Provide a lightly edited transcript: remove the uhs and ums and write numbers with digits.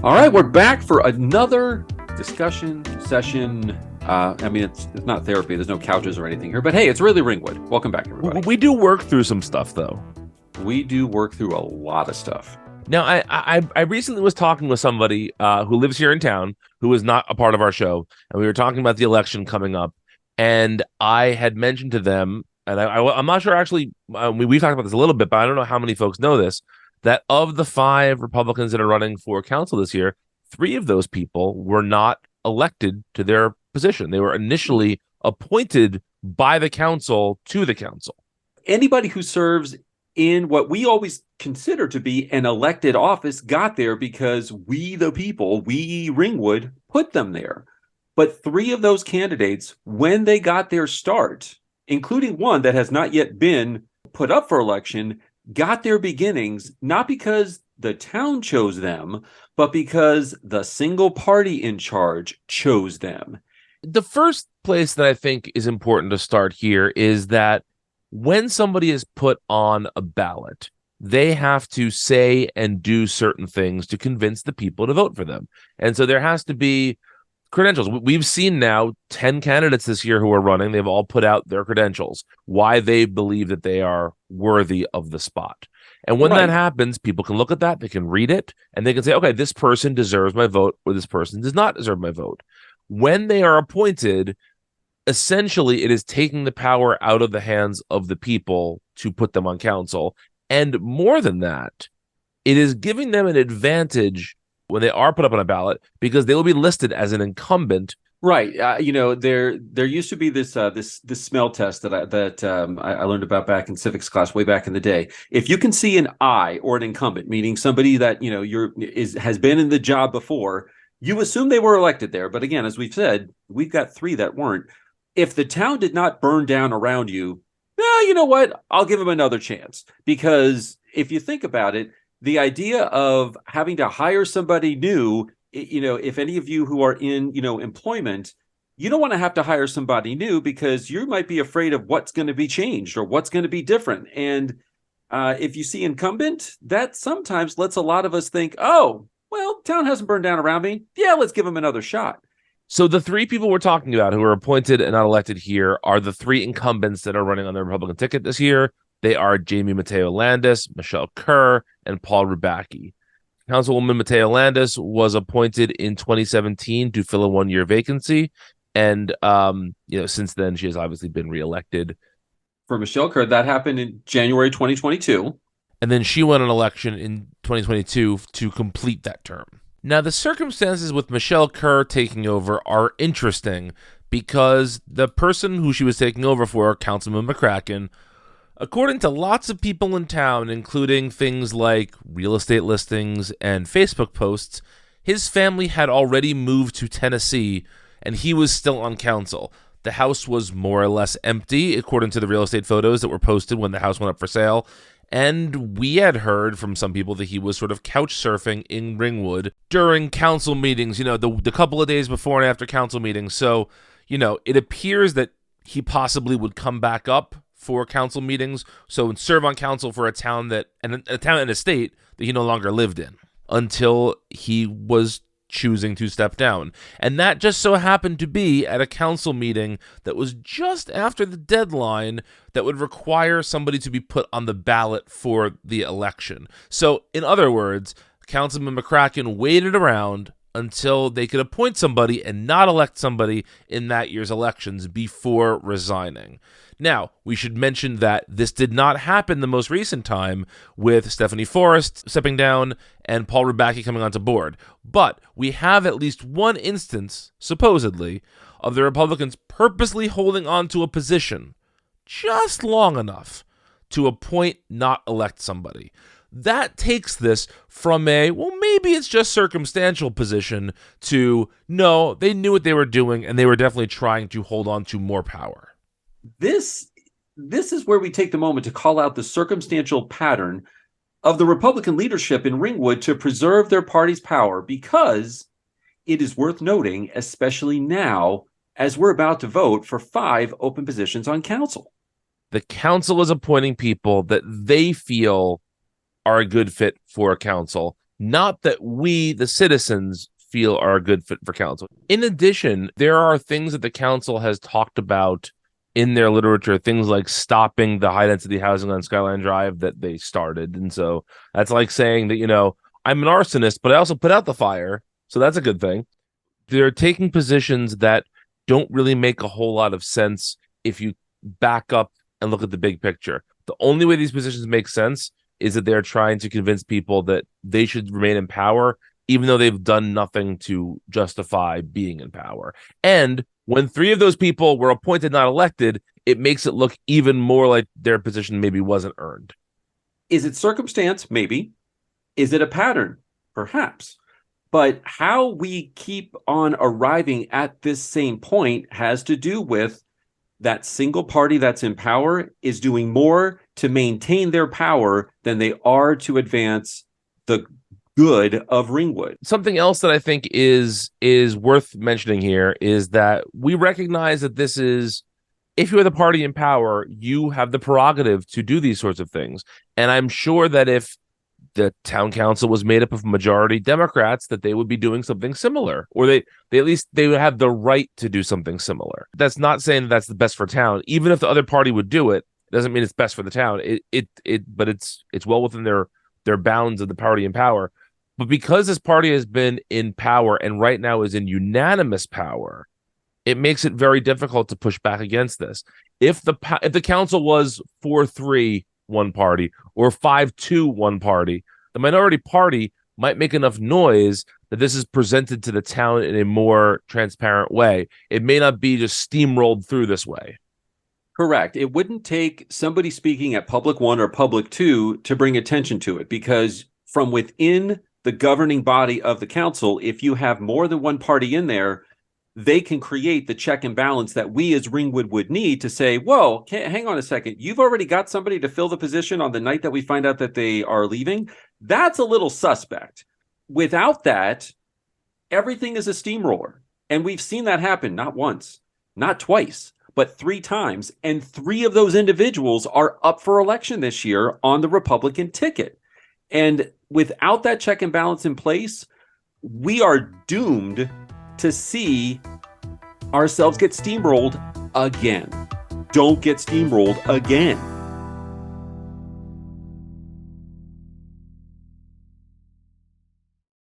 All right, we're back for another discussion session. It's not therapy. There's no couches or anything here. But hey, it's really Ringwood. Welcome back, everybody. We do work through some stuff, though. We do work through a lot of stuff. Now, I recently was talking with somebody who lives here in town who is not a part of our show, and we were talking about the election coming up, and I had mentioned to them, and I'm not sure actually, we talked about this a little bit, but I don't know how many folks know this, that of the 5 Republicans that are running for council this year, 3 of those people were not elected to their position. They were initially appointed by the council to the council. Anybody who serves in what we always consider to be an elected office got there because we, the people, we Ringwood, put them there. But 3 of those candidates, when they got their start, including one that has not yet been put up for election, got their beginnings not because the town chose them, but because the single party in charge chose them. The first place that I think is important to start here is that when somebody is put on a ballot, they have to say and do certain things to convince the people to vote for them. And so there has to be credentials. We've seen now 10 candidates this year who are running. They've all put out their credentials, why they believe that they are worthy of the spot. And when that happens, people can look at that, they can read it, and they can say, okay, this person deserves my vote or this person does not deserve my vote. When they are appointed, essentially it is taking the power out of the hands of the people to put them on council. And more than that, it is giving them an advantage when they are put up on a ballot because they will be listed as an incumbent. Right. There used to be this smell test that I learned about back in civics class way back in the day. If you can see an I or an incumbent, meaning somebody that has been in the job before, you assume they were elected there. But again, as we've said, we've got 3 that weren't. If the town did not burn down around you, you know what? I'll give them another chance. Because if you think about it, the idea of having to hire somebody new, if any of you who are in, employment, you don't want to have to hire somebody new because you might be afraid of what's going to be changed or what's going to be different. And if you see incumbent, that sometimes lets a lot of us think, oh, well, town hasn't burned down around me. Yeah, let's give them another shot. So the 3 people we're talking about who are appointed and not elected here are the 3 incumbents that are running on the Republican ticket this year. They are Jamie Mateo Landis, Michelle Kerr, and Paul Rubacki. Councilwoman Mateo Landis was appointed in 2017 to fill a 1-year vacancy. And, since then, she has obviously been reelected. For Michelle Kerr, that happened in January 2022. And then she won an election in 2022 to complete that term. Now, the circumstances with Michelle Kerr taking over are interesting because the person who she was taking over for, Councilman McCracken, according to lots of people in town, including things like real estate listings and Facebook posts, his family had already moved to Tennessee and he was still on council. The house was more or less empty, according to the real estate photos that were posted when the house went up for sale. And we had heard from some people that he was sort of couch surfing in Ringwood during council meetings, the couple of days before and after council meetings. So, it appears that he possibly would come back up for council meetings, so serve on council for a town and a state that he no longer lived in until he was choosing to step down. And that just so happened to be at a council meeting that was just after the deadline that would require somebody to be put on the ballot for the election. So, in other words, Councilman McCracken waited around until they could appoint somebody and not elect somebody in that year's elections before resigning. Now, we should mention that this did not happen the most recent time with Stephanie Forrest stepping down and Paul Rubacki coming onto board. But we have at least one instance, supposedly, of the Republicans purposely holding on to a position just long enough to appoint, not elect somebody. That takes this from maybe it's just circumstantial position to, no, they knew what they were doing and they were definitely trying to hold on to more power. This is where we take the moment to call out the circumstantial pattern of the Republican leadership in Ringwood to preserve their party's power, because it is worth noting, especially now, as we're about to vote for 5 open positions on council. The council is appointing people that they feel are a good fit for a council, not that we, the citizens, feel are a good fit for council. In addition, there are things that the council has talked about in their literature, things like stopping the high density housing on Skyline Drive that they started. And so that's like saying that, I'm an arsonist, but I also put out the fire. So that's a good thing. They're taking positions that don't really make a whole lot of sense if you back up and look at the big picture. The only way these positions make sense is that they're trying to convince people that they should remain in power, even though they've done nothing to justify being in power. And when 3 of those people were appointed, not elected, it makes it look even more like their position maybe wasn't earned. Is it circumstance? Maybe. Is it a pattern? Perhaps. But how we keep on arriving at this same point has to do with that single party that's in power is doing more to maintain their power than they are to advance the good of Ringwood. Something else that I think is worth mentioning here is that we recognize that this is, if you're the party in power, you have the prerogative to do these sorts of things. And I'm sure that if the town council was made up of majority Democrats, that they would be doing something similar, or they at least they would have the right to do something similar. That's not saying that that's the best for town. Even if the other party would do it, doesn't mean it's best for the town. But it's well within their bounds of the party in power. But because this party has been in power and right now is in unanimous power, it makes it very difficult to push back against this. If the council was 4-3 one party or 5-2 one party, the minority party might make enough noise that this is presented to the town in a more transparent way. It may not be just steamrolled through this way. Correct. It wouldn't take somebody speaking at Public 1 or Public 2 to bring attention to it, because from within the governing body of the council, if you have more than one party in there, they can create the check and balance that we as Ringwood would need to say, whoa, hang on a second. You've already got somebody to fill the position on the night that we find out that they are leaving. That's a little suspect. Without that, everything is a steamroller. And we've seen that happen not once, not twice, but 3 times. And 3 of those individuals are up for election this year on the Republican ticket. And without that check and balance in place, we are doomed to see ourselves get steamrolled again. Don't get steamrolled again.